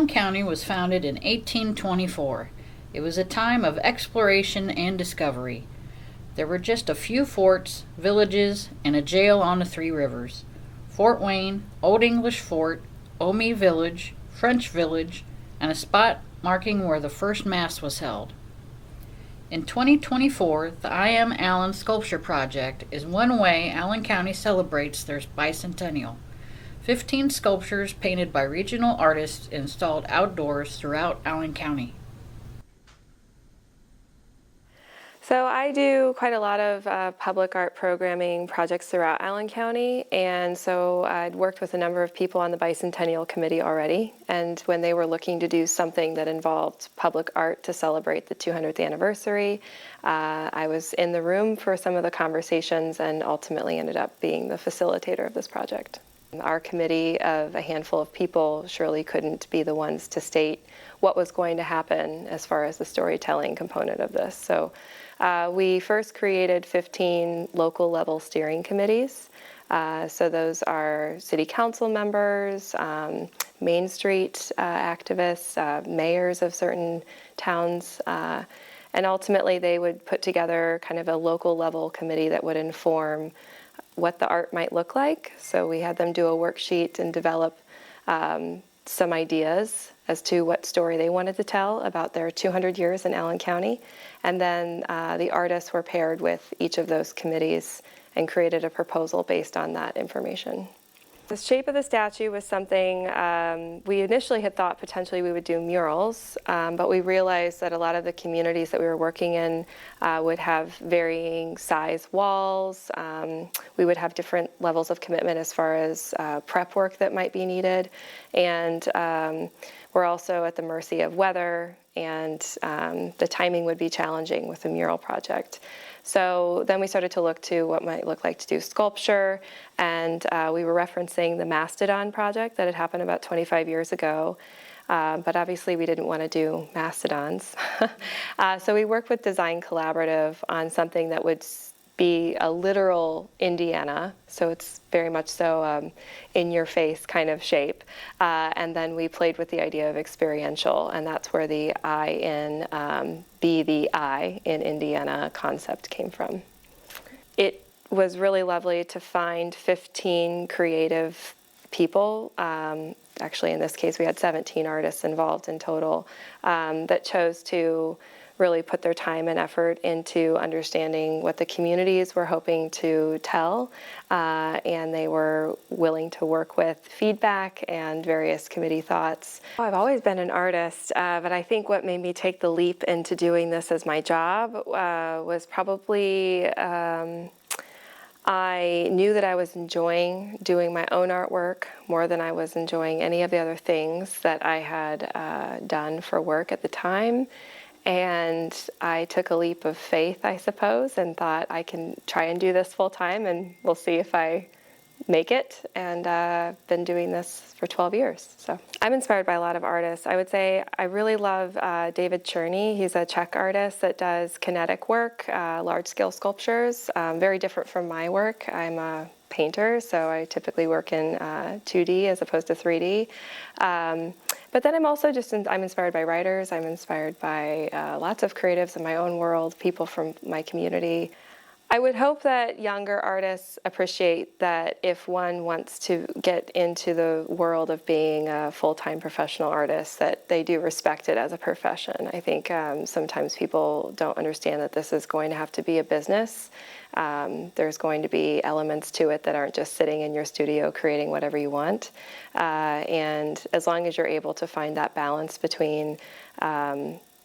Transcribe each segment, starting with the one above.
Allen County was founded in 1824. It was a time of exploration and discovery. There were just a few forts, villages, and a jail on the Three Rivers. Fort Wayne, Old English Fort, Omea Village, French Village, and a spot marking where the first Mass was held. In 2024, the I Am Allen Sculpture Project is one way Allen County celebrates their bicentennial. 15 sculptures painted by regional artists installed outdoors throughout Allen County. So I do quite a lot of public art programming projects throughout Allen County, and so I'd worked with a number of people on the Bicentennial Committee already, and when they were looking to do something that involved public art to celebrate the 200th anniversary, I was in the room for some of the conversations and ultimately ended up being the facilitator of this project. Our committee of a handful of people surely couldn't be the ones to state what was going to happen as far as the storytelling component of this. So we first created 15 local level steering committees. So those are city council members, Main Street activists, mayors of certain towns, and ultimately they would put together kind of a local level committee that would inform what the art might look like. So we had them do a worksheet and develop some ideas as to what story they wanted to tell about their 200 years in Allen County. And then the artists were paired with each of those committees and created a proposal based on that information. The shape of the statue was something we initially had thought potentially we would do murals, but we realized that a lot of the communities that we were working in would have varying size walls. We would have different levels of commitment as far as prep work that might be needed, and we're also at the mercy of weather, and the timing would be challenging with the mural project. So then we started to look to what might look like to do sculpture, and we were referencing the Mastodon project that had happened about 25 years ago, but obviously we didn't want to do mastodons. So we worked with Design Collaborative on something that would be a literal Indiana, so it's very much so in-your-face kind of shape. And then we played with the idea of experiential, and that's where the I in Be the I in Indiana concept came from. It was really lovely to find 15 creative people. Actually, in this case, we had 17 artists involved in total that chose to really put their time and effort into understanding what the communities were hoping to tell, and they were willing to work with feedback and various committee thoughts. I've always been an artist, but I think what made me take the leap into doing this as my job was probably I knew that I was enjoying doing my own artwork more than I was enjoying any of the other things that I had done for work at the time. And I took a leap of faith, I suppose, and thought I can try and do this full time, and we'll see if I make it. And I've been doing this for 12 years. So I'm inspired by a lot of artists. I would say I really love David Cherney. He's a Czech artist that does kinetic work, large-scale sculptures, very different from my work. I'm a painter, so I typically work in 2D as opposed to 3D. But then I'm also I'm inspired by writers. I'm inspired by lots of creatives in my own world, people from my community. I would hope that younger artists appreciate that if one wants to get into the world of being a full-time professional artist, that they do respect it as a profession. I think sometimes people don't understand that this is going to have to be a business. There's going to be elements to it that aren't just sitting in your studio creating whatever you want. And as long as you're able to find that balance between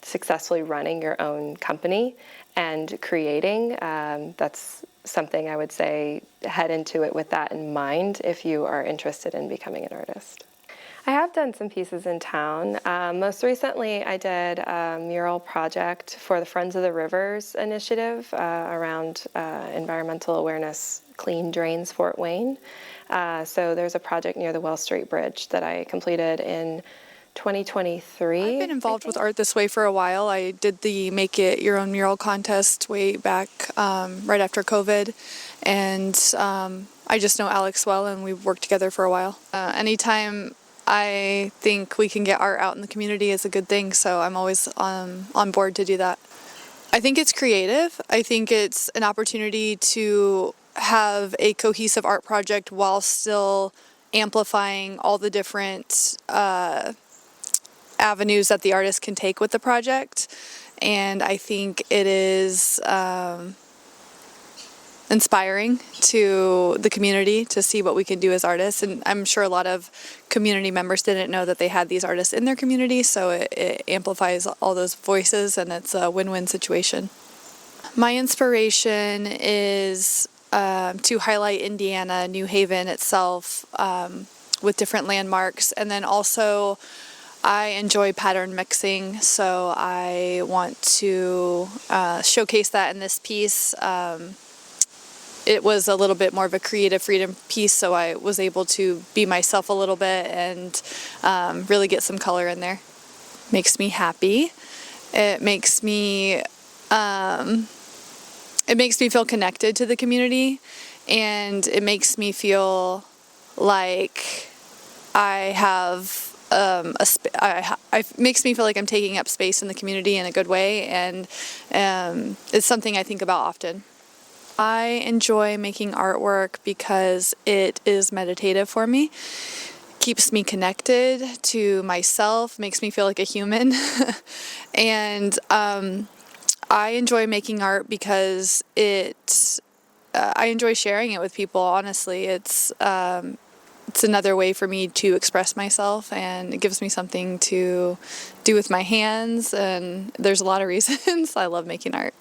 successfully running your own company and creating, that's something I would say head into it with that in mind if you are interested in becoming an artist. I have done some pieces in town. Most recently I did a mural project for the Friends of the Rivers initiative around environmental awareness, clean drains Fort Wayne. So there's a project near the Wells Street Bridge that I completed in 2023. I've been involved with Art This Way for a while. I did the Make It Your Own Mural contest way back right after COVID, and I just know Alex well, and we've worked together for a while. Anytime I think we can get art out in the community is a good thing, so I'm always on board to do that. I think it's creative. I think it's an opportunity to have a cohesive art project while still amplifying all the different avenues that the artist can take with the project. And I think it is inspiring to the community to see what we can do as artists. And I'm sure a lot of community members didn't know that they had these artists in their community, so it amplifies all those voices, and it's a win-win situation. My inspiration is to highlight Indiana, New Haven itself, with different landmarks, and then also I enjoy pattern mixing, so I want to showcase that in this piece. It was a little bit more of a creative freedom piece, so I was able to be myself a little bit and really get some color in there. Makes me happy. It makes me feel connected to the community, and it makes me feel like I have it makes me feel like I'm taking up space in the community in a good way, and it's something I think about often. I enjoy making artwork because it is meditative for me, keeps me connected to myself, makes me feel like a human, and I enjoy making art because I enjoy sharing it with people. Honestly, it's another way for me to express myself, and it gives me something to do with my hands, and there's a lot of reasons I love making art.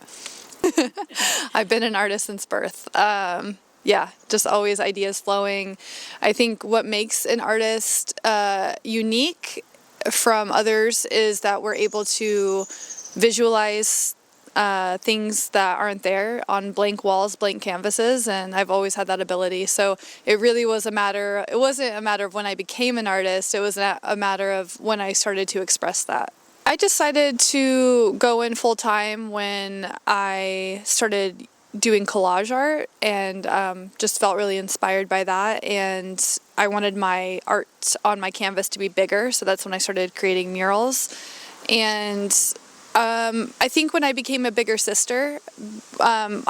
I've been an artist since birth. Just always ideas flowing. I think what makes an artist unique from others is that we're able to visualize things that aren't there on blank walls, blank canvases, and I've always had that ability. So it really was it wasn't a matter of when I became an artist, it was a matter of when I started to express that. I decided to go in full time when I started doing collage art, and just felt really inspired by that, and I wanted my art on my canvas to be bigger, so that's when I started creating murals. And I think when I became a bigger sister, later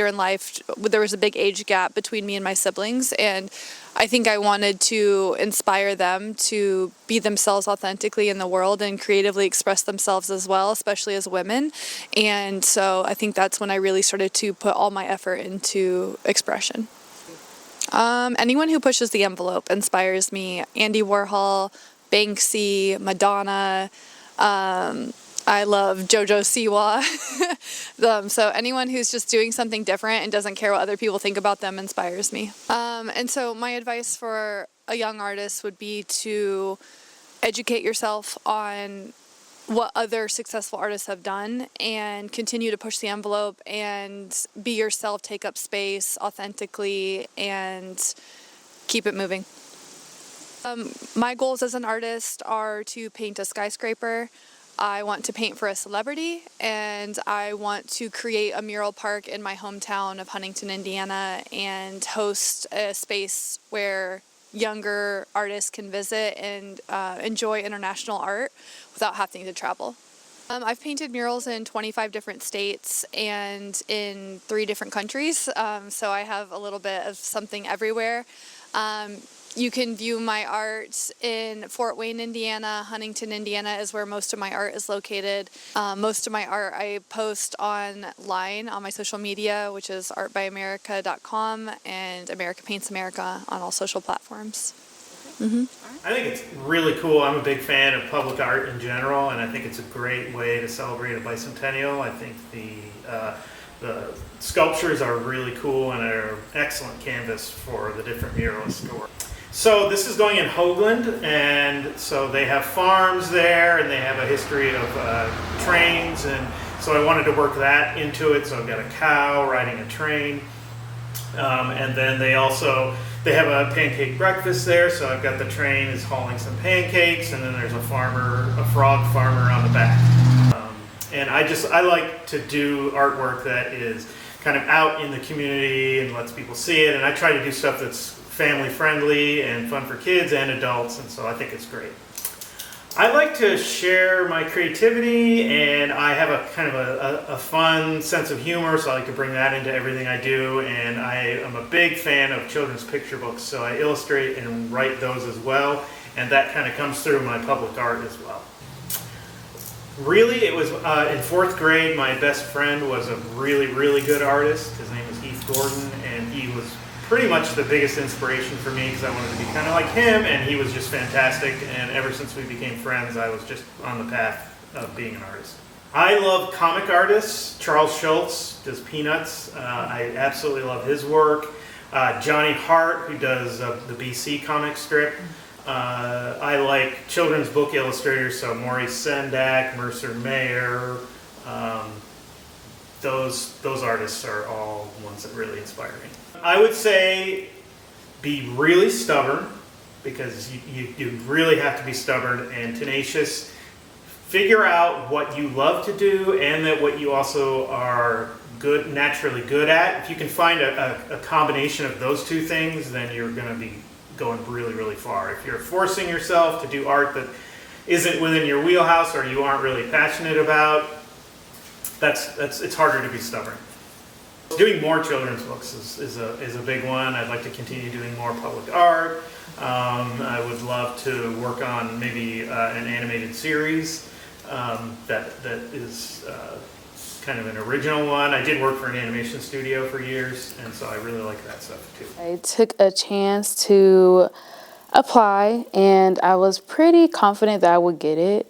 in life. There was a big age gap between me and my siblings, and I think I wanted to inspire them to be themselves authentically in the world and creatively express themselves as well, especially as women. And so I think that's when I really started to put all my effort into expression. Anyone who pushes the envelope inspires me. Andy Warhol, Banksy, Madonna. I love Jojo Siwa. So anyone who's just doing something different and doesn't care what other people think about them inspires me. And so my advice for a young artist would be to educate yourself on what other successful artists have done and continue to push the envelope and be yourself, take up space authentically, and keep it moving. My goals as an artist are to paint a skyscraper. I want to paint for a celebrity, and I want to create a mural park in my hometown of Huntington, Indiana, and host a space where younger artists can visit and enjoy international art without having to travel. I've painted murals in 25 different states and in 3 different countries, so I have a little bit of something everywhere. You can view my art in Fort Wayne, Indiana. Huntington, Indiana is where most of my art is located. Most of my art I post online on my social media, which is artbyamerica.com and America Paints America on all social platforms. Mm-hmm. I think it's really cool. I'm a big fan of public art in general, and I think it's a great way to celebrate a bicentennial. I think the sculptures are really cool and are an excellent canvas for the different muralists to work. So this is going in Hoagland, and so they have farms there, and they have a history of trains, and so I wanted to work that into it. So I've got a cow riding a train, and then they have a pancake breakfast there. So I've got the train is hauling some pancakes, and then there's a frog farmer on the back. And I like to do artwork that is kind of out in the community and lets people see it, and I try to do stuff that's family friendly and fun for kids and adults, and so I think it's great. I like to share my creativity, and I have a kind of a fun sense of humor, so I like to bring that into everything I do. And I am a big fan of children's picture books, so I illustrate and write those as well, and that kind of comes through my public art as well. Really, it was in fourth grade, my best friend was a really, really good artist. His name was Heath Gordon, and he was pretty much the biggest inspiration for me because I wanted to be kind of like him, and he was just fantastic. And ever since we became friends, I was just on the path of being an artist. I love comic artists. Charles Schultz does Peanuts. I absolutely love his work. Johnny Hart, who does the BC comic strip. I like children's book illustrators, so Maurice Sendak, Mercer Mayer. Those artists are all ones that really inspire me. I would say be really stubborn, because you really have to be stubborn and tenacious. Figure out what you love to do and that what you also are naturally good at. If you can find a combination of those two things, then you're going to be going really, really far. If you're forcing yourself to do art that isn't within your wheelhouse or you aren't really passionate about, it's harder to be stubborn. Doing more children's books is a big one. I'd like to continue doing more public art. I would love to work on maybe an animated series that is kind of an original one. I did work for an animation studio for years, and so I really like that stuff too. I took a chance to apply, and I was pretty confident that I would get it.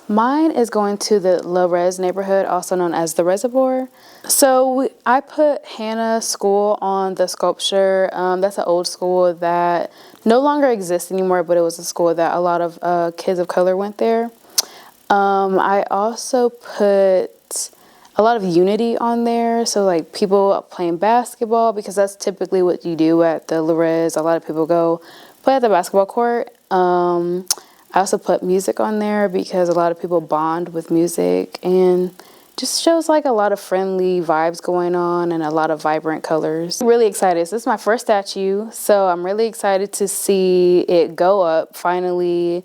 Mine is going to the La Res neighborhood, also known as the Reservoir. So I put Hannah School on the sculpture. That's an old school that no longer exists anymore, but it was a school that a lot of kids of color went there. I also put a lot of unity on there, so like people playing basketball, because that's typically what you do at the La Res. A lot of people go play at the basketball court. I also put music on there because a lot of people bond with music, and just shows like a lot of friendly vibes going on and a lot of vibrant colors. I'm really excited. This is my first statue, so I'm really excited to see it go up finally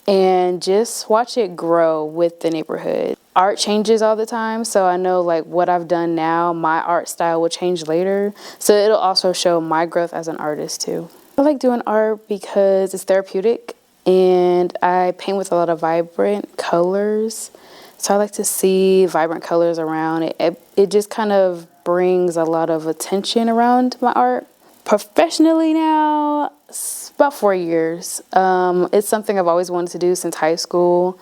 and just watch it grow with the neighborhood. Art changes all the time, so I know like what I've done now, my art style will change later, so it'll also show my growth as an artist too. I like doing art because it's therapeutic, and I paint with a lot of vibrant colors. So I like to see vibrant colors around it. It just kind of brings a lot of attention around my art. Professionally now, it's about 4 years. It's something I've always wanted to do since high school.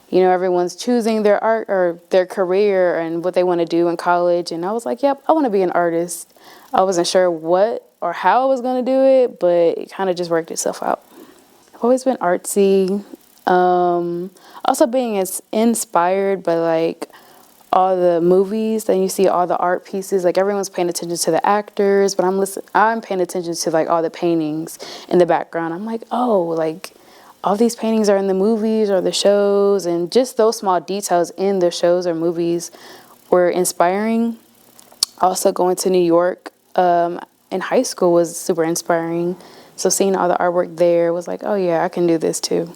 You know, everyone's choosing their art or their career and what they want to do in college. And I was like, yep, I want to be an artist. I wasn't sure what or how I was going to do it, but it kind of just worked itself out. I've always been artsy. Also being as inspired by like all the movies, then you see all the art pieces, like everyone's paying attention to the actors, but I'm paying attention to like all the paintings in the background. I'm like, oh, like all these paintings are in the movies or the shows, and just those small details in the shows or movies were inspiring. Also going to New York in high school was super inspiring. So seeing all the artwork there was like, oh yeah, I can do this too.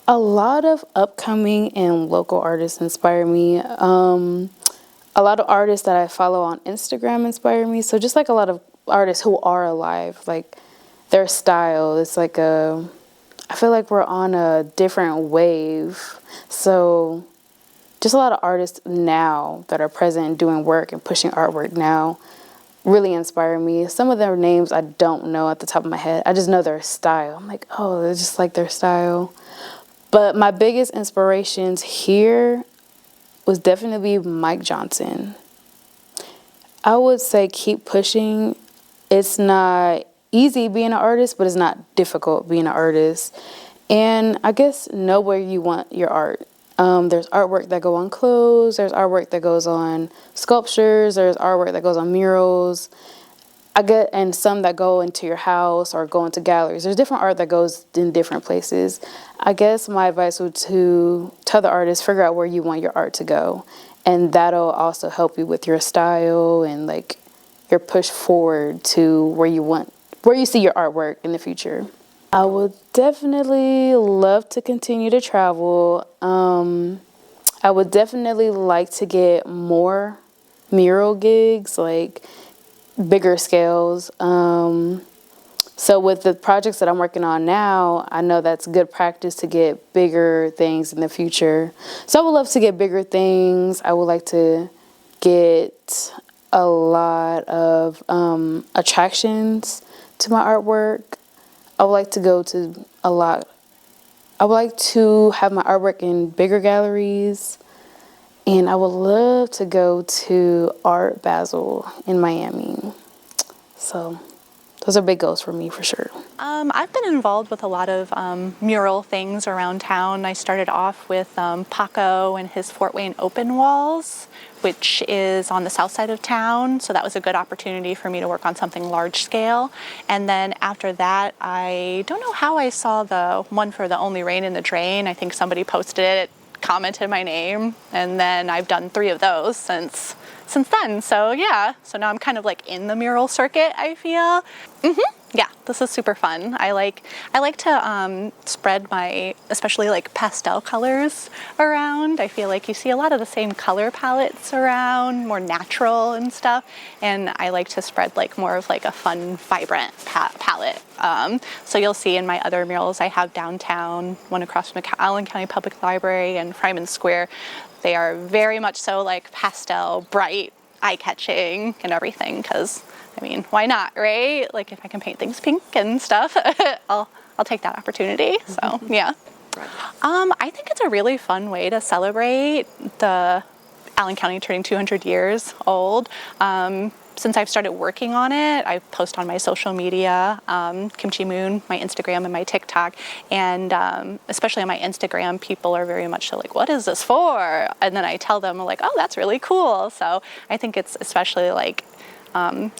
A lot of upcoming and local artists inspire me. A lot of artists that I follow on Instagram inspire me. So just like a lot of artists who are alive, like their style, it's like I feel like we're on a different wave. So just a lot of artists now that are present doing work and pushing artwork now really inspire me. Some of their names I don't know at the top of my head. I just know their style. I'm like, oh, they're just like their style. But my biggest inspirations here was definitely Mike Johnson. I would say keep pushing. It's not easy being an artist, but it's not difficult being an artist. And I guess know where you want your art. There's artwork that go on clothes, there's artwork that goes on sculptures, there's artwork that goes on murals. And some that go into your house or go into galleries. There's different art that goes in different places. I guess my advice would to tell the artist, figure out where you want your art to go. And that'll also help you with your style and like your push forward to where you want where you see your artwork in the future. I would definitely love to continue to travel. I would definitely like to get more mural gigs, like bigger scales. So with the projects that I'm working on now, I know that's good practice to get bigger things in the future. So I would love to get bigger things. I would like to get a lot of attractions to my artwork. I would like to go to a lot. I would like to have my artwork in bigger galleries. And I would love to go to Art Basel in Miami. So those are big goals for me for sure. I've been involved with a lot of mural things around town. I started off with Paco and his Fort Wayne open walls, which is on the south side of town. So that was a good opportunity for me to work on something large scale. And then after that, I don't know how I saw the one for the Only Rain in the Drain. I think somebody posted it, commented my name, and then I've done 3 of those since then. So yeah, so now I'm kind of like in the mural circuit, I feel. Yeah, this is super fun. I like to spread my, especially like pastel colors around. I feel like you see a lot of the same color palettes around, more natural and stuff. And I like to spread like more of like a fun, vibrant palette. So you'll see in my other murals I have downtown, one across from the Allen County Public Library and Fryman Square. They are very much so like pastel, bright, eye-catching and everything, because I mean, why not, right? Like if I can paint things pink and stuff, I'll take that opportunity. So yeah. I think it's a really fun way to celebrate the Allen County turning 200 years old. Since I've started working on it, I post on my social media, Kimchi Moon, my Instagram and my TikTok, and especially on my Instagram, people are very much so like, what is this for? And then I tell them like, oh, that's really cool. So I think it's especially like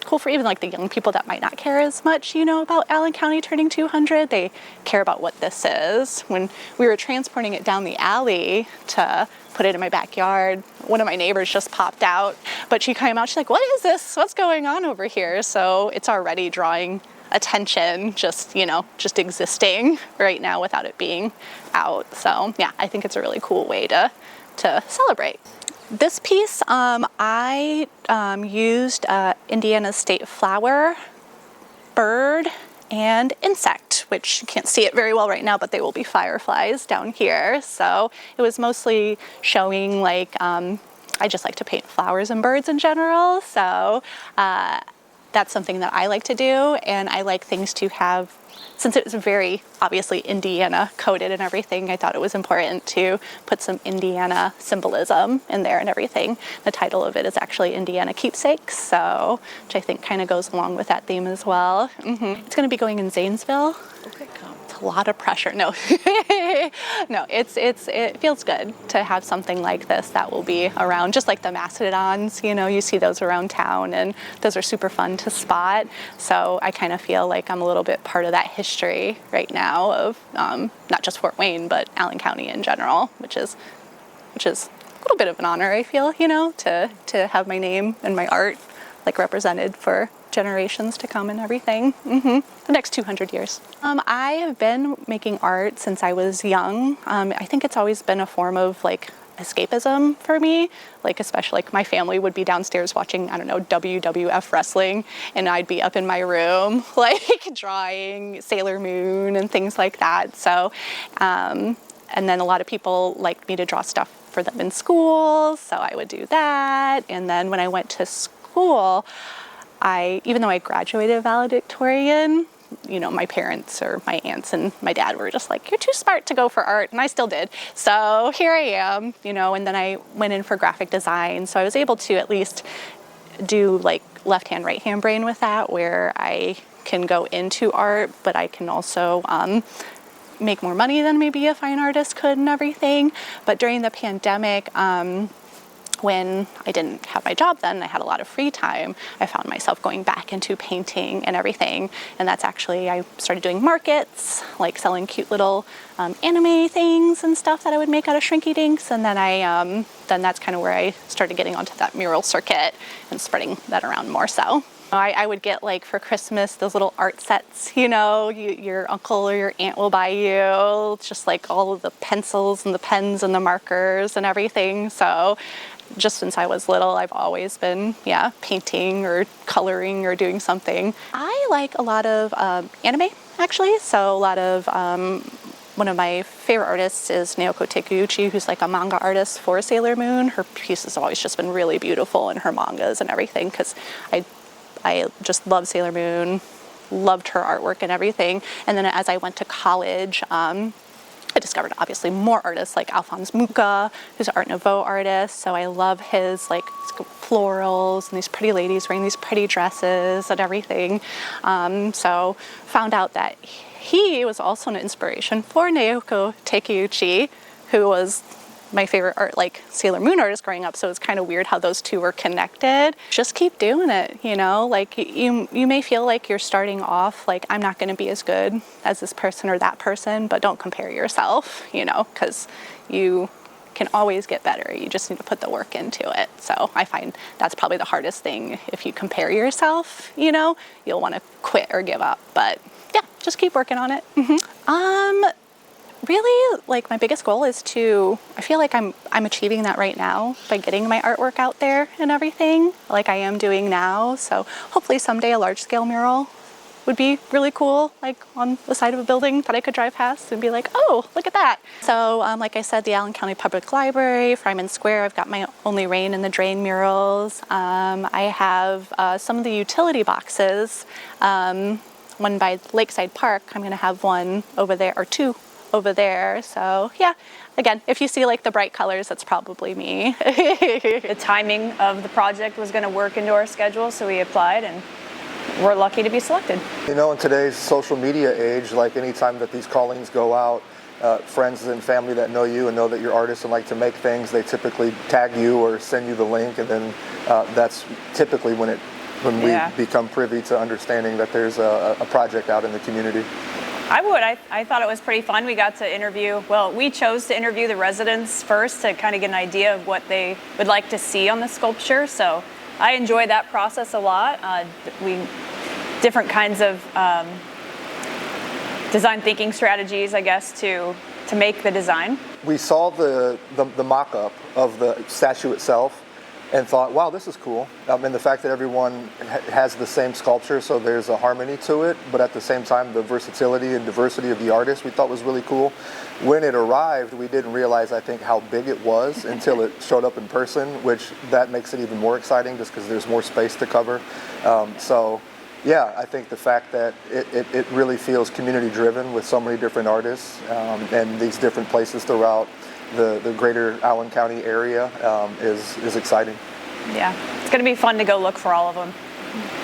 cool for even like the young people that might not care as much, you know, about Allen County turning 200. They care about what this is. When we were transporting it down the alley to put it in my backyard, one of my neighbors just popped out, but she came out, she's like, what is this? What's going on over here? So it's already drawing attention, just, you know, just existing right now without it being out. So yeah, I think it's a really cool way to celebrate. This piece, I used Indiana state flower, bird, and insect, which you can't see it very well right now, but they will be fireflies down here. So it was mostly showing like, I just like to paint flowers and birds in general. So that's something that I like to do. And I like things to have, since it was very obviously Indiana coded and everything, I thought it was important to put some Indiana symbolism in there and everything. The title of it is actually Indiana Keepsakes, so which I think kind of goes along with that theme as well. It's going to be going in Zanesville. Okay, come. It's a lot of pressure. No, no, it feels good to have something like this that will be around, just like the mastodons. You know, you see those around town, and those are super fun to spot. So I kind of feel like I'm a little bit part of that history right now of not just Fort Wayne, but Allen County in general, which is a little bit of an honor, I feel, you know, to have my name and my art like represented for generations to come and everything. The next 200 years. I have been making art since I was young. I think it's always been a form of like escapism for me, like especially like my family would be downstairs watching, I don't know, WWF wrestling, and I'd be up in my room like drawing Sailor Moon and things like that. So and then a lot of people liked me to draw stuff for them in school, so I would do that. And then when I went to school, even though I graduated valedictorian, you know, my parents or my aunts and my dad were just like, you're too smart to go for art, and I still did. So here I am, you know, and then I went in for graphic design, so I was able to at least do like left-hand, right-hand brain with that, where I can go into art, but I can also make more money than maybe a fine artist could and everything. But during the pandemic, when I didn't have my job then, I had a lot of free time, I found myself going back into painting and everything. And that's actually, I started doing markets, like selling cute little anime things and stuff that I would make out of Shrinky Dinks. And then then that's kind of where I started getting onto that mural circuit and spreading that around more so. I would get like for Christmas those little art sets, your uncle or your aunt will buy you. It's just like all of the pencils and the pens and the markers and everything. So just since I was little, I've always been, painting or coloring or doing something. I like a lot of anime, actually. So a lot of, one of my favorite artists is Naoko Takeuchi, who's like a manga artist for Sailor Moon. Her pieces have always just been really beautiful in her mangas and everything, because I just love Sailor Moon, loved her artwork and everything. And then as I went to college, I discovered obviously more artists like Alphonse Mucha, who's an Art Nouveau artist. So I love his like florals and these pretty ladies wearing these pretty dresses and everything. So found out that he was also an inspiration for Naoko Takeuchi, who was my favorite like Sailor Moon artist growing up. So it's kind of weird how those two were connected. Just keep doing it, like you may feel like you're starting off like, I'm not going to be as good as this person or that person, but don't compare yourself, because you can always get better. You just need to put the work into it. So I find that's probably the hardest thing. If you compare yourself, you'll want to quit or give up, but yeah, just keep working on it. Really, like my biggest goal is I feel like I'm achieving that right now by getting my artwork out there and everything, like I am doing now. So hopefully someday a large scale mural would be really cool, like on the side of a building that I could drive past and be like, oh, look at that. So like I said, the Allen County Public Library, Fryman Square, I've got my Only Rain in the Drain murals. I have some of the utility boxes, one by Lakeside Park. I'm gonna have one over there, or two over there. So yeah, again, if you see like the bright colors, that's probably me. The timing of the project was going to work into our schedule, so we applied and we're lucky to be selected. In today's social media age, like anytime that these callings go out, friends and family that know you and know that you're artists and like to make things, they typically tag you or send you the link, and then that's typically when we become privy to understanding that there's a project out in the community. I thought it was pretty fun. We got to interview, we chose to interview the residents first to kind of get an idea of what they would like to see on the sculpture. So I enjoyed that process a lot. Different kinds of design thinking strategies, I guess, to make the design. We saw the mock-up of the statue itself and thought, wow, this is cool. And the fact that everyone has the same sculpture, so there's a harmony to it, but at the same time, the versatility and diversity of the artists we thought was really cool. When it arrived, we didn't realize, I think, how big it was until it showed up in person, which that makes it even more exciting just because there's more space to cover. So yeah, I think the fact that it really feels community driven with so many different artists and these different places throughout the greater Allen County area is exciting. Yeah, it's going to be fun to go look for all of them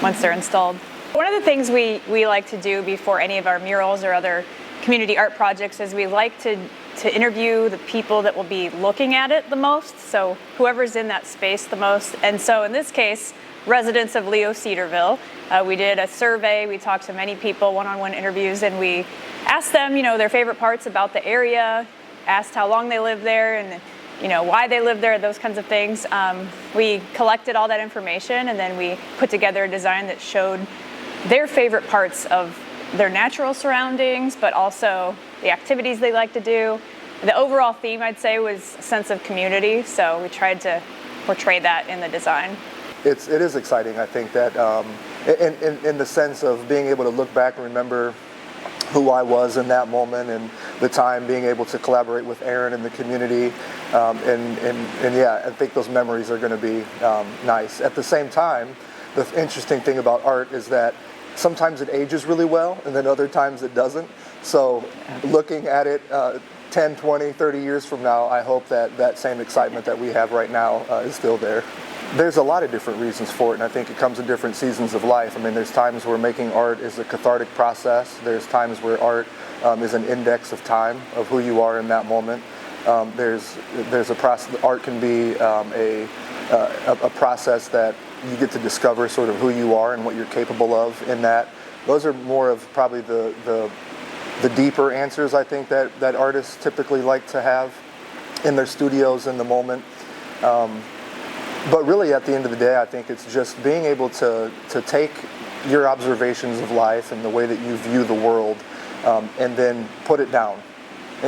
once they're installed. One of the things we like to do before any of our murals or other community art projects is we like to interview the people that will be looking at it the most, so whoever's in that space the most. And so in this case, residents of Leo Cedarville, we did a survey, we talked to many people, one-on-one interviews, and we asked them, their favorite parts about the area, asked how long they lived there and why they lived there, those kinds of things. We collected all that information and then we put together a design that showed their favorite parts of their natural surroundings, but also the activities they like to do. The overall theme, I'd say, was a sense of community, so we tried to portray that in the design. It is exciting, I think, that in the sense of being able to look back and remember who I was in that moment and the time, being able to collaborate with Aaron and the community, and yeah, I think those memories are going to be nice. At the same time, the interesting thing about art is that sometimes it ages really well and then other times it doesn't. So looking at it 10, 20, 30 years from now, I hope that same excitement that we have right now is still there. There's a lot of different reasons for it, and I think it comes in different seasons of life. I mean, there's times where making art is a cathartic process. There's times where art is an index of time, of who you are in that moment. There's a process. Art can be a process that you get to discover sort of who you are and what you're capable of in that. Those are more of probably the deeper answers, I think, that artists typically like to have in their studios in the moment. But really, at the end of the day, I think it's just being able to take your observations of life and the way that you view the world, and then put it down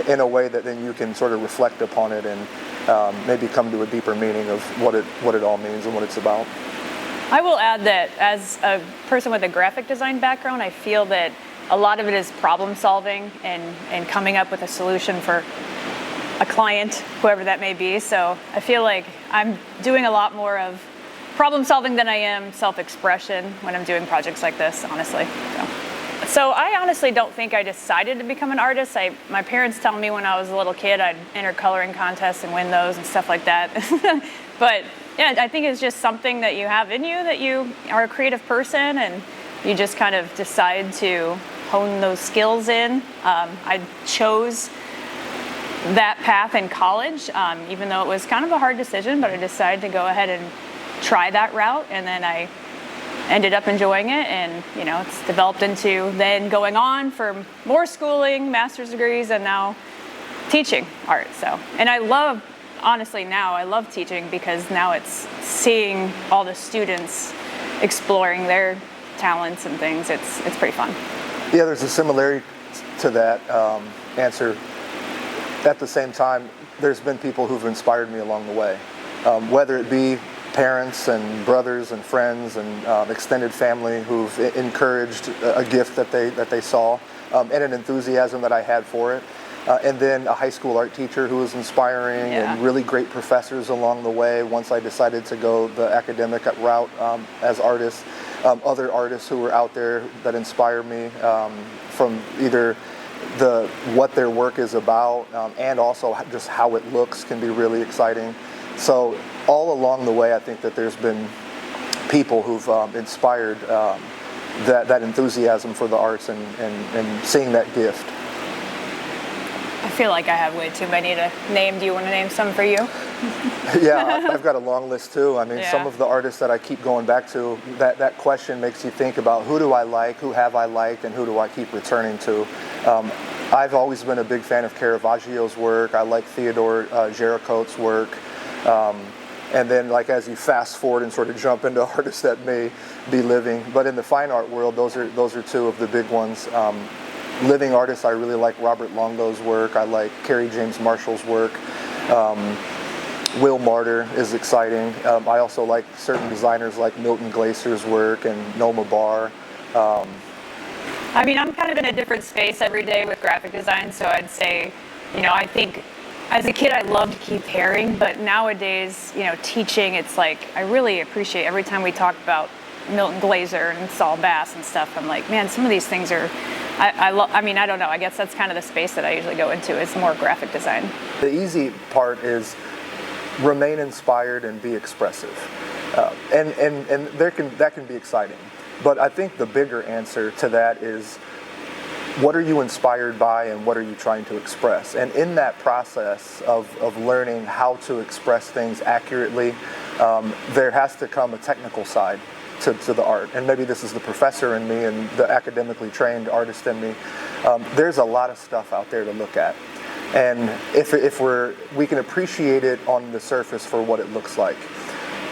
in a way that then you can sort of reflect upon it and maybe come to a deeper meaning of what it all means and what it's about. I will add that as a person with a graphic design background, I feel that a lot of it is problem solving and coming up with a solution for a client, whoever that may be. So I feel like I'm doing a lot more of problem solving than I am self-expression when I'm doing projects like this, honestly. So I honestly don't think I decided to become an artist. My parents tell me when I was a little kid I'd enter coloring contests and win those and stuff like that. But yeah, I think it's just something that you have in you, that you are a creative person and you just kind of decide to hone those skills in. I chose that path in college, even though it was kind of a hard decision, but I decided to go ahead and try that route, and then I ended up enjoying it, and it's developed into then going on for more schooling, master's degrees, and now teaching art. So, and I love teaching because now it's seeing all the students exploring their talents and things. It's pretty fun. Yeah, there's a similarity to that answer. At the same time, there's been people who've inspired me along the way, whether it be parents and brothers and friends and extended family who've encouraged a gift that they saw and an enthusiasm that I had for it. And then a high school art teacher who was inspiring, and really great professors along the way once I decided to go the academic route as artists. Other artists who were out there that inspire me from either what their work is about and also just how it looks can be really exciting. So all along the way, I think that there's been people who've inspired that enthusiasm for the arts and seeing that gift. I feel like I have way too many to name. Do you want to name some for you? Yeah, I've got a long list too. I mean, some of the artists that I keep going back to, that question makes you think about who do I like, who have I liked, and who do I keep returning to. I've always been a big fan of Caravaggio's work. I like Theodore Géricault's work. And then, like, as you fast forward and sort of jump into artists that may be living, but in the fine art world, those are two of the big ones. Living artists, I really like Robert Longo's work. I like Kerry James Marshall's work. Will Martyr is exciting. I also like certain designers like Milton Glacier's work and Noma Barr. I mean, I'm kind of in a different space every day with graphic design, so I'd say, I think as a kid I loved Keith Haring, but nowadays, teaching, it's like I really appreciate every time we talk about Milton Glaser and Saul Bass and stuff. I'm like, man, some of these things are, I don't know. I guess that's kind of the space that I usually go into, is more graphic design. The easy part is remain inspired and be expressive, and that can be exciting. But I think the bigger answer to that is, what are you inspired by and what are you trying to express? And in that process of learning how to express things accurately, there has to come a technical side to the art. And maybe this is the professor in me and the academically trained artist in me. There's a lot of stuff out there to look at. And if we can appreciate it on the surface for what it looks like.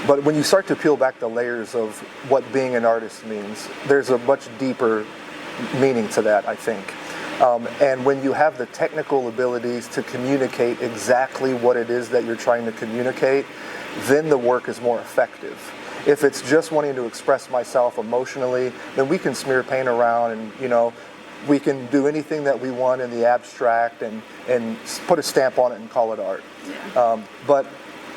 But when you start to peel back the layers of what being an artist means, there's a much deeper meaning to that, I think. And when you have the technical abilities to communicate exactly what it is that you're trying to communicate, then the work is more effective. If it's just wanting to express myself emotionally, then we can smear paint around and, we can do anything that we want in the abstract and put a stamp on it and call it art. But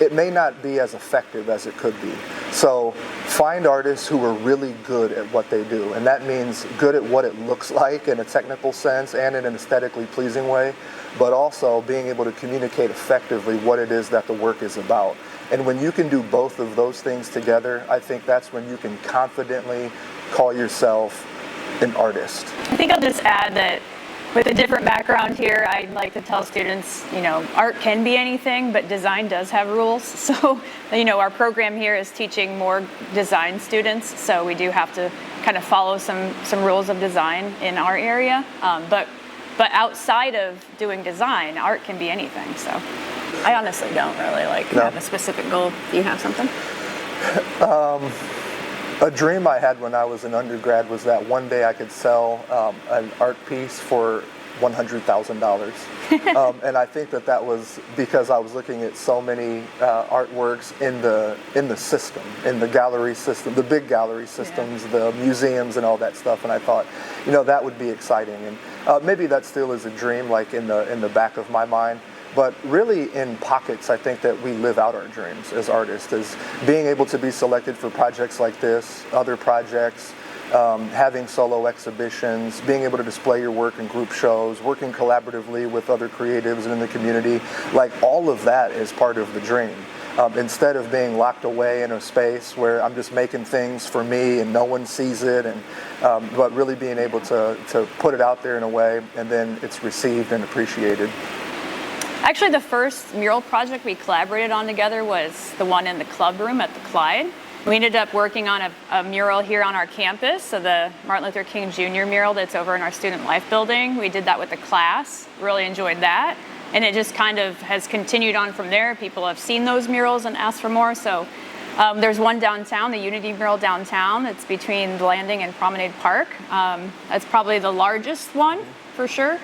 it may not be as effective as it could be. So find artists who are really good at what they do. And that means good at what it looks like in a technical sense and in an aesthetically pleasing way, but also being able to communicate effectively what it is that the work is about. And when you can do both of those things together, I think that's when you can confidently call yourself an artist. I think I'll just add that with a different background here, I'd like to tell students, art can be anything, but design does have rules. So, our program here is teaching more design students, so we do have to kind of follow some rules of design in our area. But outside of doing design, art can be anything. So I honestly don't really have a specific goal. Do you have something? A dream I had when I was an undergrad was that one day I could sell an art piece for $100,000, and I think that was because I was looking at so many artworks in the system, in the gallery system, the big gallery systems, the museums, and all that stuff. And I thought, that would be exciting. And maybe that still is a dream, like in the back of my mind. But really in pockets, I think that we live out our dreams as artists, as being able to be selected for projects like this, other projects, having solo exhibitions, being able to display your work in group shows, working collaboratively with other creatives and in the community. Like, all of that is part of the dream. Instead of being locked away in a space where I'm just making things for me and no one sees it, and but really being able to put it out there in a way, and then it's received and appreciated. Actually, the first mural project we collaborated on together was the one in the club room at the Clyde. We ended up working on a mural here on our campus, so the Martin Luther King Jr. mural that's over in our Student Life building. We did that with the class, really enjoyed that. And it just kind of has continued on from there. People have seen those murals and asked for more. So there's one downtown, the Unity mural downtown, that's between the Landing and Promenade Park. That's probably the largest one, for sure.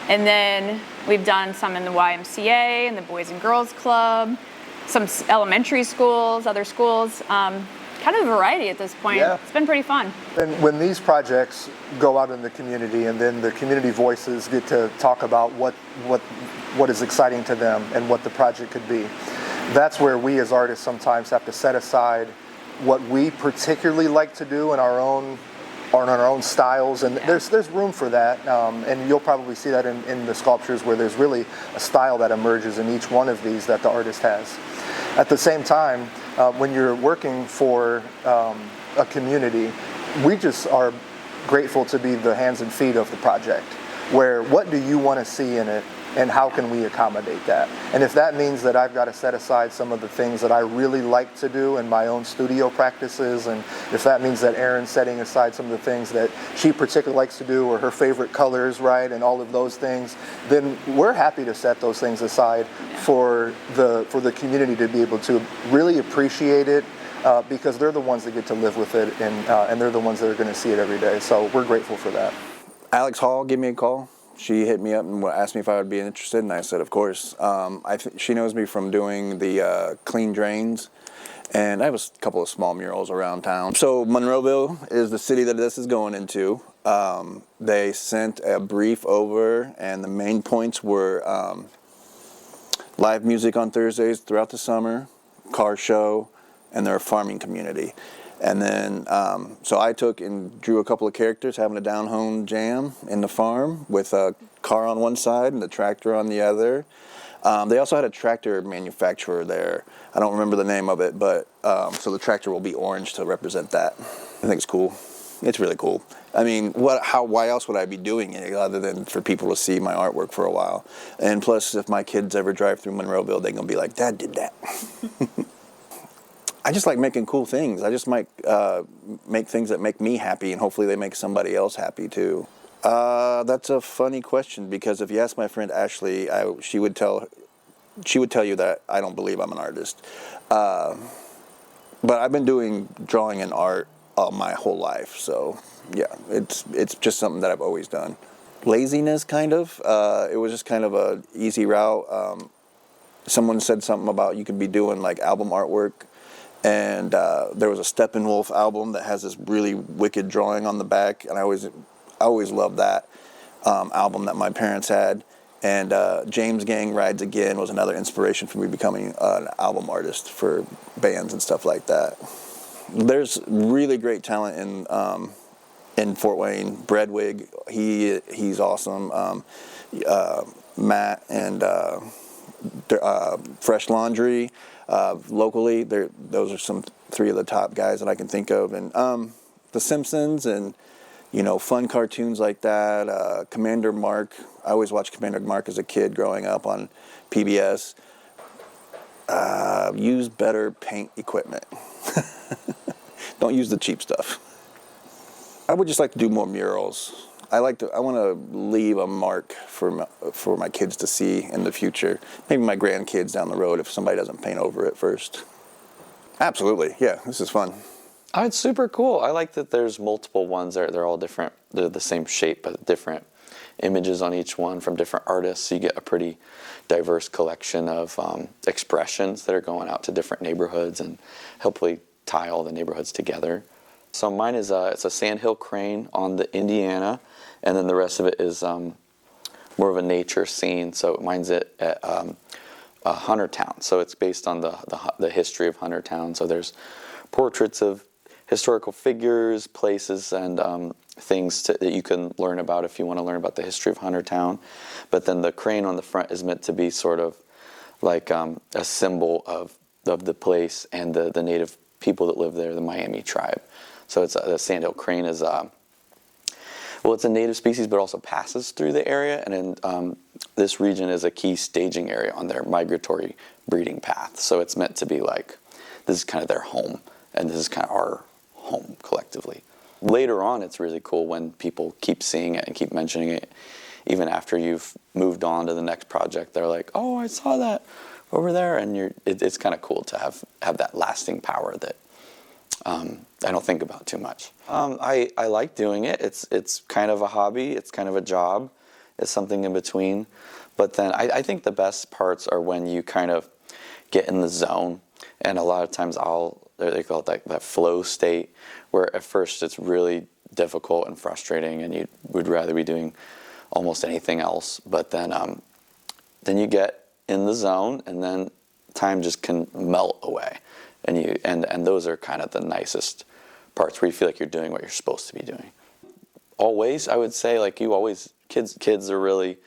And then we've done some in the YMCA and the Boys and Girls Club, some elementary schools, other schools, kind of a variety at this point. Yeah. It's been pretty fun. And when these projects go out in the community, and then the community voices get to talk about what is exciting to them and what the project could be, that's where we as artists sometimes have to set aside what we particularly like to do in our own styles, and there's room for that, and you'll probably see that in the sculptures, where there's really a style that emerges in each one of these that the artist has. At the same time, when you're working for a community, we just are grateful to be the hands and feet of the project, where what do you want to see in it, and how can we accommodate that? And if that means that I've got to set aside some of the things that I really like to do in my own studio practices, and if that means that Erin's setting aside some of the things that she particularly likes to do, or her favorite colors, right, and all of those things, then we're happy to set those things aside for the community to be able to really appreciate it, because they're the ones that get to live with it, and they're the ones that are going to see it every day. So we're grateful for that. Alex Hall gave me a call. She hit me up and asked me if I would be interested, and I said, of course. She knows me from doing the clean drains, and I have a couple of small murals around town. So Monroeville is the city that this is going into. They sent a brief over, and the main points were live music on Thursdays throughout the summer, car show, and they're a farming community. And then, so I took and drew a couple of characters having a down-home jam in the farm with a car on one side and the tractor on the other. They also had a tractor manufacturer there. I don't remember the name of it, but so the tractor will be orange to represent that. I think it's cool. It's really cool. I mean, why else would I be doing it other than for people to see my artwork for a while? And plus, if my kids ever drive through Monroeville, they're going to be like, Dad did that. I just like making cool things. I just might make things that make me happy, and hopefully they make somebody else happy too. That's a funny question, because if you ask my friend Ashley, she would tell you that I don't believe I'm an artist. But I've been doing drawing and art my whole life, so yeah, it's just something that I've always done. Laziness, kind of. It was just kind of a easy route. Someone said something about you could be doing like album artwork. And there was a Steppenwolf album that has this really wicked drawing on the back, and I always loved that album that my parents had. And James Gang Rides Again was another inspiration for me becoming an album artist for bands and stuff like that. There's really great talent in Fort Wayne. Breadwig, he's awesome. Matt and Fresh Laundry. Locally, those are three of the top guys that I can think of, and The Simpsons, and fun cartoons like that. Commander Mark. I always watched Commander Mark as a kid growing up on PBS. Use better paint equipment. Don't use the cheap stuff. I would just like to do more murals. I want to leave a mark for my kids to see in the future. Maybe my grandkids down the road if somebody doesn't paint over it first. Absolutely. Yeah, this is fun. Oh, it's super cool. I like that there's multiple ones. They're all different. They're the same shape, but different images on each one from different artists. So you get a pretty diverse collection of expressions that are going out to different neighborhoods and hopefully tie all the neighborhoods together. So mine is it's a sandhill crane on the Indiana, and then the rest of it is more of a nature scene. So mine's at Huntertown. So it's based on the history of Huntertown. So there's portraits of historical figures, places, and things that you can learn about if you want to learn about the history of Huntertown. But then the crane on the front is meant to be sort of like a symbol of the place and the native people that live there, the Miami tribe. So it's the sandhill crane is well, it's a native species, but also passes through the area, and in, this region is a key staging area on their migratory breeding path. So it's meant to be like, this is kind of their home, and this is kind of our home collectively. Later on, it's really cool when people keep seeing it and keep mentioning it, even after you've moved on to the next project. They're like, "Oh, I saw that over there," and it's kind of cool to have that lasting power that I don't think about too much. I like doing it. It's kind of a hobby. It's kind of a job. It's something in between. But then I think the best parts are when you kind of get in the zone. And a lot of times they call it that flow state, where at first it's really difficult and frustrating, and you would rather be doing almost anything else. But then you get in the zone, and then time just can melt away. And those are kind of the nicest parts, where you feel like you're doing what you're supposed to be doing. Always, I would say, like kids are really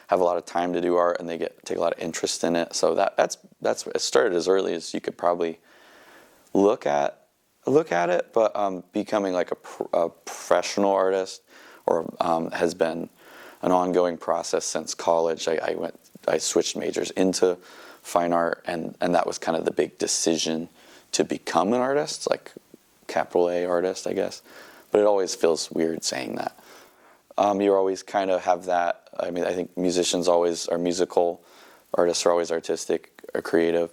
have a lot of time to do art, and they take a lot of interest in it. So that's it started as early as you could probably look at it, but becoming like a professional artist has been an ongoing process since college. I switched majors into fine art, and that was kind of the big decision to become an artist, like capital A artist, I guess. But it always feels weird saying that. You always kind of have that. I mean, I think musicians always are musical, artists are always artistic or creative.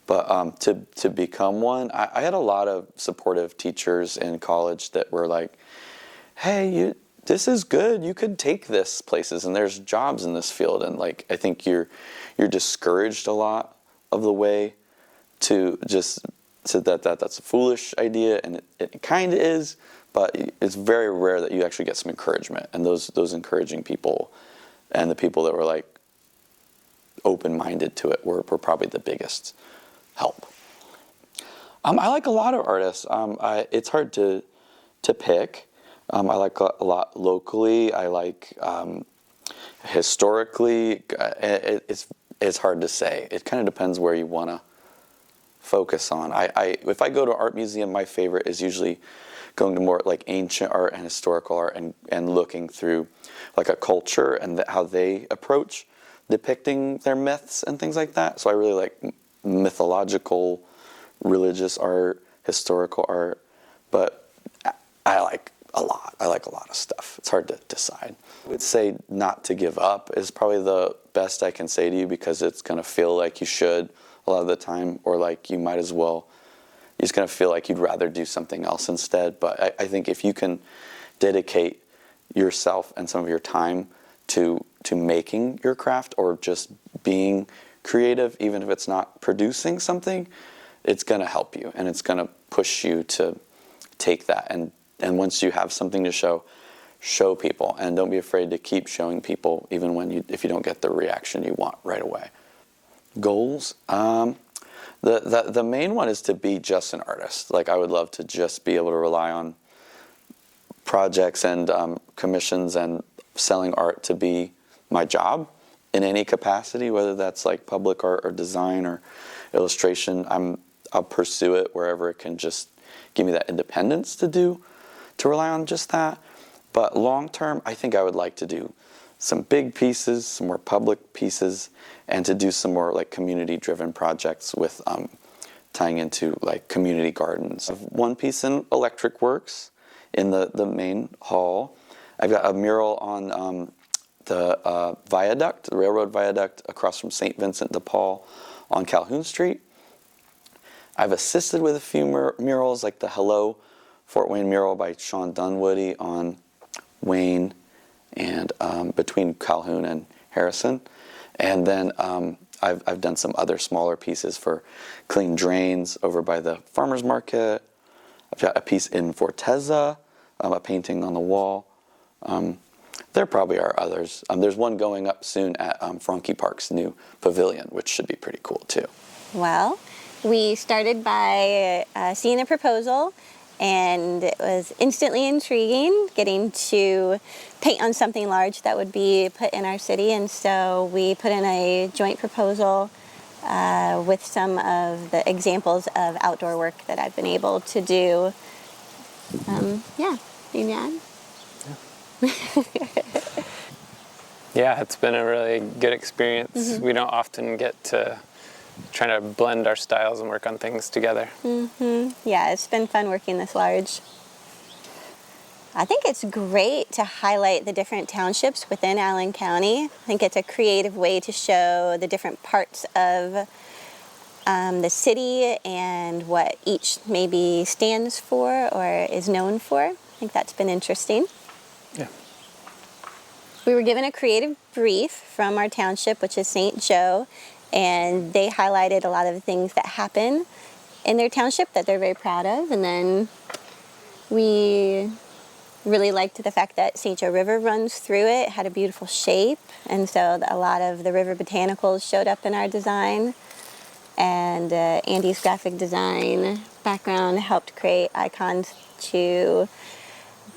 But to become one, I had a lot of supportive teachers in college that were like, "Hey, this is good. You could take this places, and there's jobs in this field." And like, I think you're discouraged a lot of the way to just say that's a foolish idea, and it kind of is. But it's very rare that you actually get some encouragement, and those encouraging people, and the people that were like open-minded to it were probably the biggest help. I like a lot of artists. It's hard to pick. I like a lot locally. I like historically. It's hard to say. It kind of depends where you want to focus on. If I go to an art museum, my favorite is usually going to more like ancient art and historical art, and looking through like a culture and how they approach depicting their myths and things like that. So I really like mythological, religious art, historical art, but I like a lot. I like a lot of stuff. It's hard to decide. I would say not to give up is probably the best I can say to you, because it's going to feel like you should a lot of the time, or like you might as well. You're just going to feel like you'd rather do something else instead. But I think if you can dedicate yourself and some of your time to making your craft, or just being creative, even if it's not producing something, it's going to help you, and it's going to push you to take that. And once you have something to show people, and don't be afraid to keep showing people, even if you don't get the reaction you want right away. Goals. The main one is to be just an artist. Like, I would love to just be able to rely on projects and commissions and selling art to be my job in any capacity, whether that's like public art or design or illustration. I'll pursue it wherever it can just give me that independence to rely on just that. But long term, I think I would like to do some big pieces, some more public pieces, and to do some more like community-driven projects with tying into like community gardens. I have one piece in Electric Works in the main hall. I've got a mural on the viaduct, the railroad viaduct across from St. Vincent de Paul on Calhoun Street. I've assisted with a few murals, like the Hello Fort Wayne mural by Sean Dunwoody on Wayne and between Calhoun and Harrison. And then I've done some other smaller pieces for clean drains over by the farmer's market. I've got a piece in Forteza, a painting on the wall. There probably are others. There's one going up soon at Franke Park's new pavilion, which should be pretty cool too. Well, we started by seeing the proposal, and it was instantly intriguing getting to paint on something large that would be put in our city. And so we put in a joint proposal with some of the examples of outdoor work that I've been able to do. Yeah, anything to add? Yeah, it's been a really good experience. Mm-hmm. We don't often get to try to blend our styles and work on things together. Mm-hmm. Yeah, it's been fun working this large. I think it's great to highlight the different townships within Allen County. I think it's a creative way to show the different parts of the city and what each maybe stands for or is known for. I think that's been interesting. Yeah. We were given a creative brief from our township, which is St. Joe, and they highlighted a lot of the things that happen in their township that they're very proud of. And then we really liked the fact that St. Joe River runs through it. It had a beautiful shape, and so a lot of the river botanicals showed up in our design. And Andy's graphic design background helped create icons to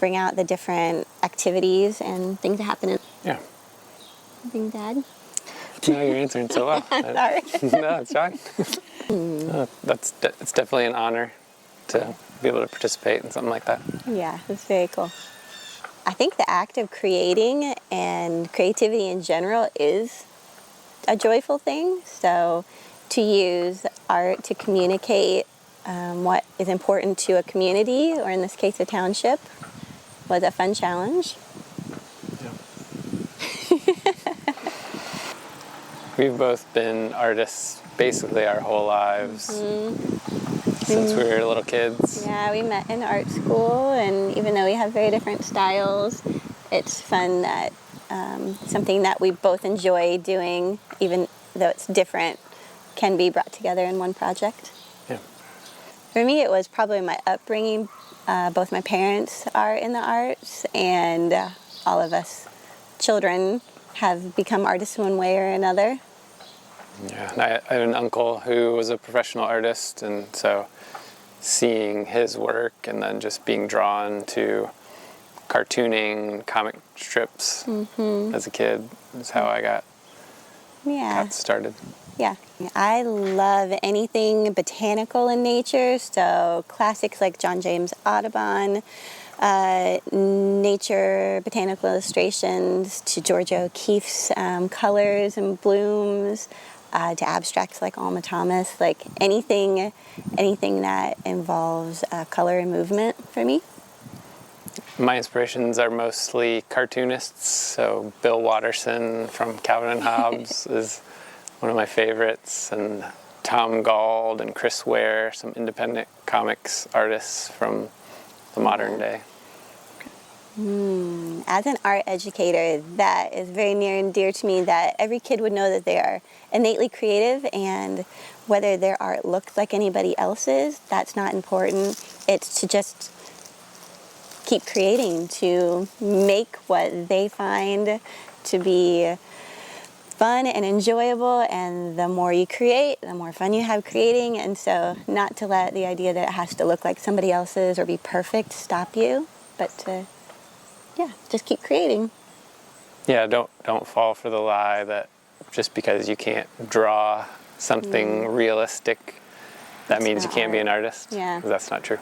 bring out the different activities and things that happen in. Yeah. Anything, Dad? No, you're answering so well. Sorry. No, it's fine. It's definitely an honor to be able to participate in something like that. Yeah, it's very cool. I think the act of creating and creativity in general is a joyful thing. So to use art to communicate what is important to a community, or in this case a township, was a fun challenge. We've both been artists basically our whole lives, since we were little kids. Yeah, we met in art school, and even though we have very different styles, it's fun that something that we both enjoy doing, even though it's different, can be brought together in one project. Yeah. For me, it was probably my upbringing. Both my parents are in the arts, and all of us children have become artists one way or another. Yeah, and I have an uncle who was a professional artist, and so seeing his work and then just being drawn to cartooning, comic strips as a kid is how I got started. Yeah, I love anything botanical in nature, so classics like John James Audubon, nature botanical illustrations, to Georgia O'Keeffe's colors and blooms, to abstracts like Alma Thomas, like anything that involves color and movement for me. My inspirations are mostly cartoonists, so Bill Watterson from Calvin and Hobbes is one of my favorites, and Tom Gauld and Chris Ware, some independent comics artists from the modern day. As an art educator, that is very near and dear to me, that every kid would know that they are innately creative, and whether their art looks like anybody else's, that's not important. It's to just keep creating, to make what they find to be fun and enjoyable, and the more you create, the more fun you have creating. And so not to let the idea that it has to look like somebody else's or be perfect stop you, but to just keep creating. Yeah, don't fall for the lie that just because you can't draw something realistic, that means you can't be an artist. Yeah. 'Cause that's not true.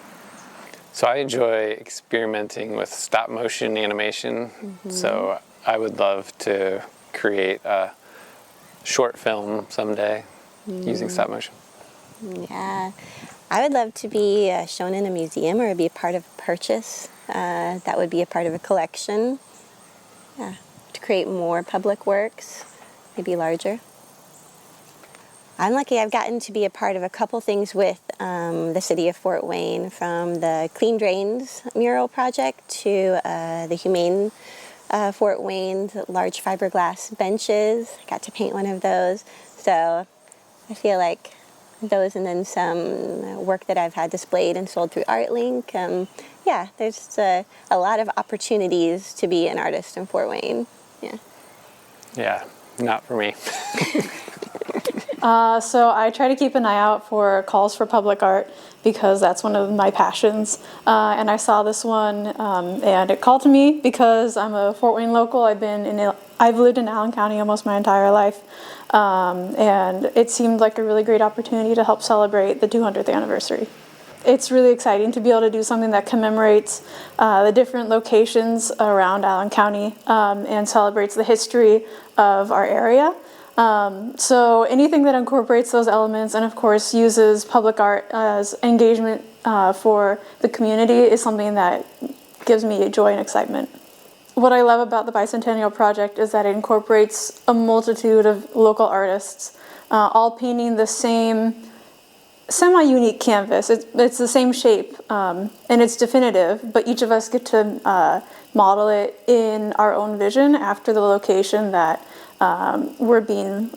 So I enjoy experimenting with stop motion animation. So I would love to create a short film someday using stop motion. Yeah, I would love to be shown in a museum or be a part of a purchase. That would be a part of a collection. Yeah, to create more public works, maybe larger. I'm lucky I've gotten to be a part of a couple things with the city of Fort Wayne, from the Clean Drains mural project to the Humane Fort Wayne's large fiberglass benches. Got to paint one of those. So I feel like those, and then some work that I've had displayed and sold through ArtLink. Yeah, there's a lot of opportunities to be an artist in Fort Wayne. Yeah. Yeah, not for me. So I try to keep an eye out for calls for public art because that's one of my passions. And I saw this one, and it called to me because I'm a Fort Wayne local. I've lived in Allen County almost my entire life, and it seemed like a really great opportunity to help celebrate the 200th anniversary. It's really exciting to be able to do something that commemorates the different locations around Allen County and celebrates the history of our area. So anything that incorporates those elements and of course uses public art as engagement for the community is something that gives me joy and excitement. What I love about the Bicentennial Project is that it incorporates a multitude of local artists, all painting the same semi-unique canvas. It's the same shape and it's definitive, but each of us get to model it in our own vision after the location that we're being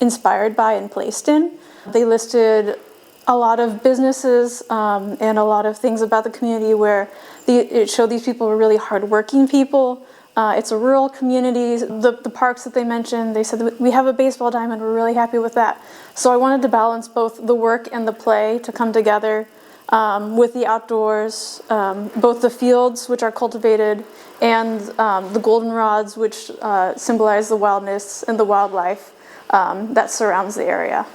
inspired by and placed in. They listed a lot of businesses and a lot of things about the community where it showed these people were really hardworking people. It's a rural community. The parks that they mentioned, they said that we have a baseball diamond, we're really happy with that. So I wanted to balance both the work and the play to come together with the outdoors, both the fields, which are cultivated, and the goldenrods, which symbolize the wildness and the wildlife that surrounds the area.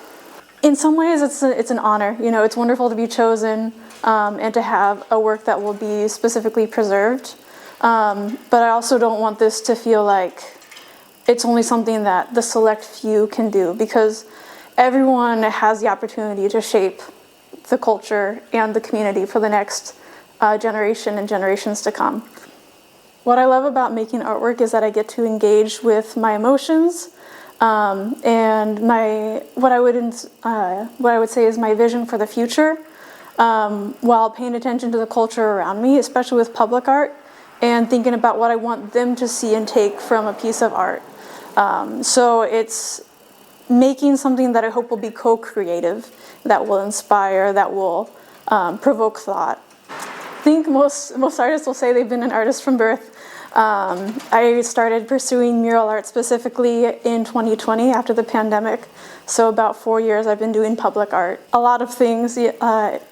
In some ways, it's an honor. You know, it's wonderful to be chosen and to have a work that will be specifically preserved. But I also don't want this to feel like it's only something that the select few can do, because everyone has the opportunity to shape the culture and the community for the next generation and generations to come. What I love about making artwork is that I get to engage with my emotions and what I would say is my vision for the future, while paying attention to the culture around me, especially with public art, and thinking about what I want them to see and take from a piece of art. So it's making something that I hope will be co-creative, that will inspire, that will provoke thought. I think most artists will say they've been an artist from birth. I started pursuing mural art specifically in 2020 after the pandemic. So about 4 years I've been doing public art. A lot of things.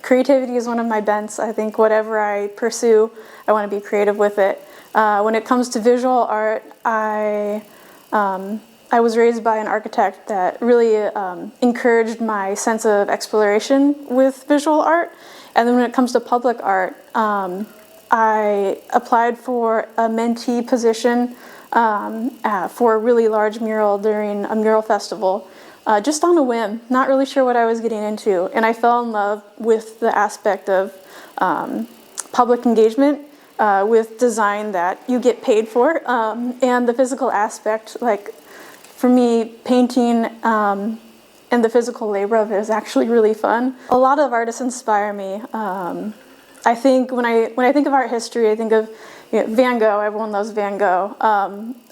Creativity is one of my bents. I think whatever I pursue, I want to be creative with it. When it comes to visual art, I was raised by an architect that really encouraged my sense of exploration with visual art. And then when it comes to public art, I applied for a mentee position for a really large mural during a mural festival, just on a whim, not really sure what I was getting into. And I fell in love with the aspect of public engagement with design that you get paid for, and the physical aspect. Like, for me, painting and the physical labor of it is actually really fun. A lot of artists inspire me. I think when I think of art history, I think of Van Gogh. Everyone loves Van Gogh.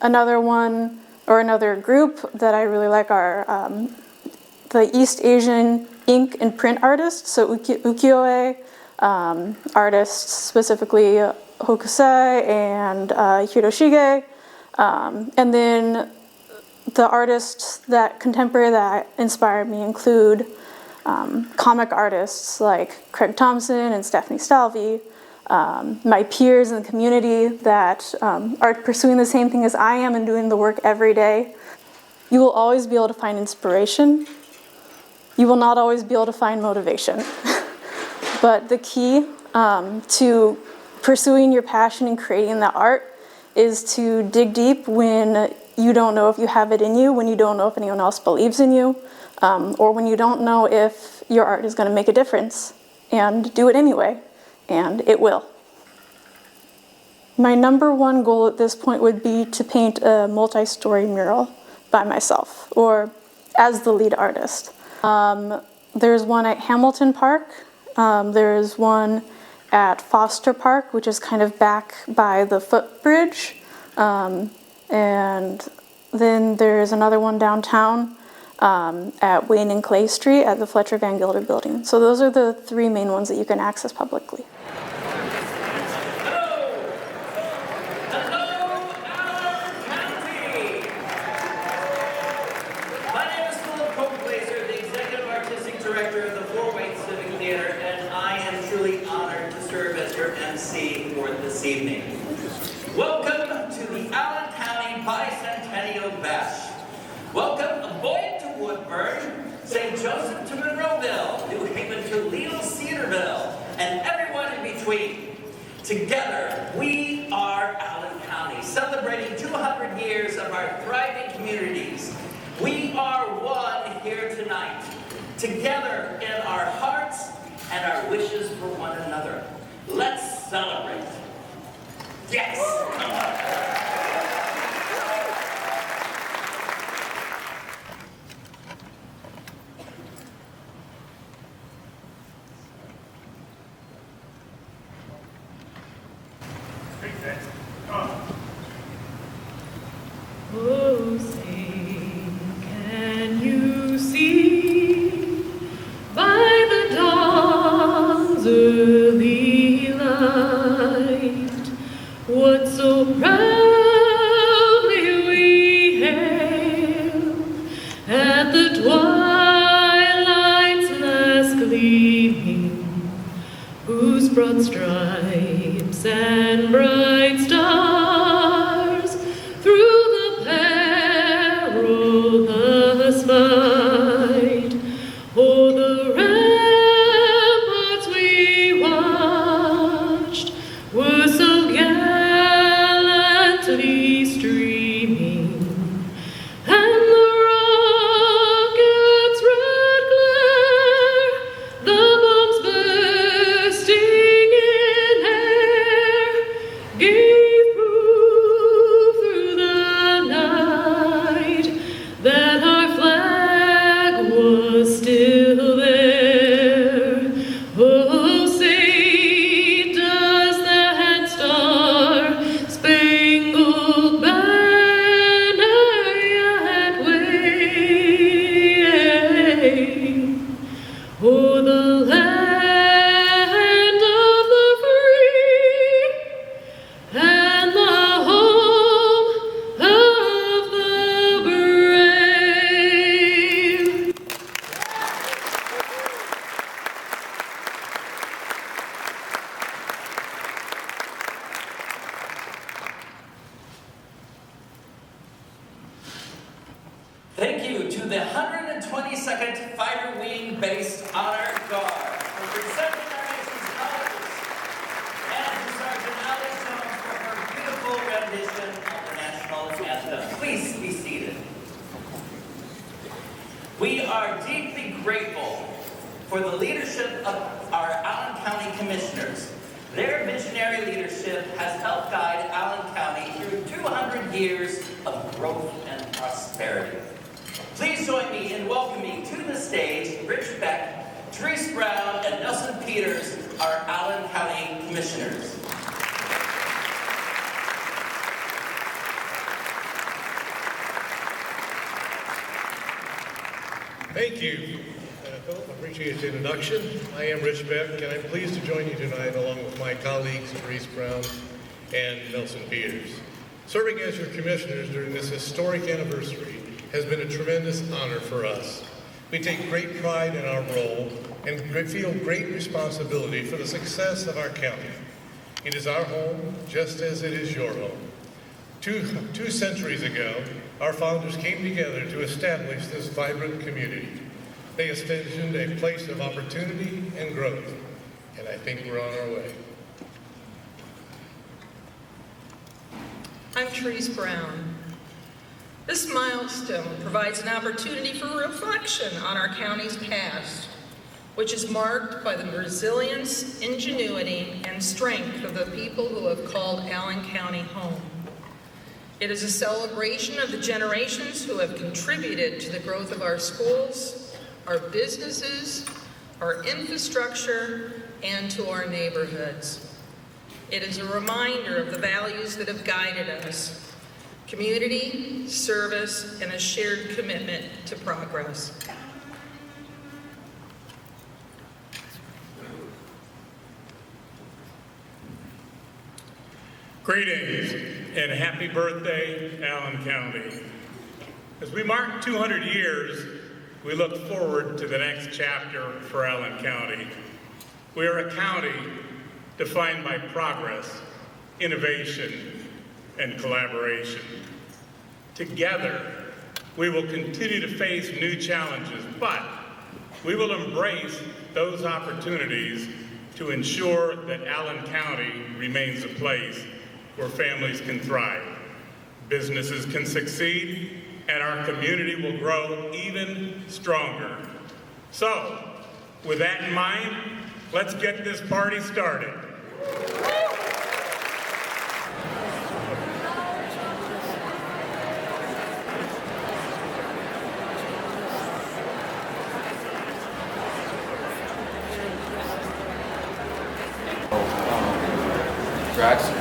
Another one or another group that I really like are the East Asian ink and print artists. So ukiyo-e artists, specifically Hokusai and Hiroshige, and then the artists contemporary that inspired me include comic artists like Craig Thompson and Stephanie Stalvey, my peers in the community that are pursuing the same thing as I am and doing the work every day. You will always be able to find inspiration. You will not always be able to find motivation. But the key to pursuing your passion and creating the art is to dig deep when you don't know if you have it in you, when you don't know if anyone else believes in you, or when you don't know if your art is going to make a difference, and do it anyway, and it will. My number one goal at this point would be to paint a multi-story mural by myself, or as the lead artist. There's one at Hamilton Park. There's one at Foster Park, which is kind of back by the footbridge. And then there's another one downtown at Wayne and Clay Street at the Fletcher Van Gilder building. So those are the three main ones that you can access publicly. Evening. Welcome to the Allen County Bicentennial Bash. Welcome Boyd to Woodburn, St. Joseph to Monroeville, New Haven to Leal Cedarville, and everyone in between. Together, we are Allen County, celebrating 200 years of our thriving communities. We are one here tonight, together in our hearts and our wishes for one another. Let's celebrate. Yes! Come on. Oh, say, can you see by the dawn's early light what so proudly we hailed at the twilight's last gleaming, whose broad stripes and bright stars through the perilous fight o'er the ramparts we watched were so gallantly streaming, and the rocket's red glare, the bombs bursting in air, gave proof through the night that our flag was still there. Oh, say, does that star-spangled banner yet wave o'er the land of the free and the home of the brave? Thank you to the 122nd Fighter Wing Based Honor Guard for presenting our nation's colors, and to Sergeant Alex Jones for her beautiful rendition of the national anthem. Please be seated. We are deeply grateful for the leadership of our Allen County Commissioners. Their visionary leadership has helped guide Allen County through 200 years of growth and prosperity. Please join me in welcoming to the stage Rich Beck, Therese Brown, and Nelson Peters, our Allen County Commissioners. Thank you, Philip. I appreciate the introduction. I am Rich Beck, and I'm pleased to join you tonight along with my colleagues, Therese Brown and Nelson Peters. Serving as your commissioners during this historic anniversary has been a tremendous honor for us. We take great pride in our role and feel great responsibility for the success of our county. It is our home, just as it is your home. Two centuries ago, our founders came together to establish this vibrant community. They envisioned a place of opportunity and growth, and I think we're on our way. I'm Therese Brown. This milestone provides an opportunity for reflection on our county's past, which is marked by the resilience, ingenuity, and strength of the people who have called Allen County home. It is a celebration of the generations who have contributed to the growth of our schools, our businesses, our infrastructure, and to our neighborhoods. It is a reminder of the values that have guided us: community, service, and a shared commitment to progress. Greetings and happy birthday, Allen County. As we mark 200 years, we look forward to the next chapter for Allen County. We are a county defined by progress, innovation, and collaboration. Together, we will continue to face new challenges, but we will embrace those opportunities to ensure that Allen County remains a place where families can thrive, businesses can succeed, and our community will grow even stronger. So, with that in mind, let's get this party started. Drax.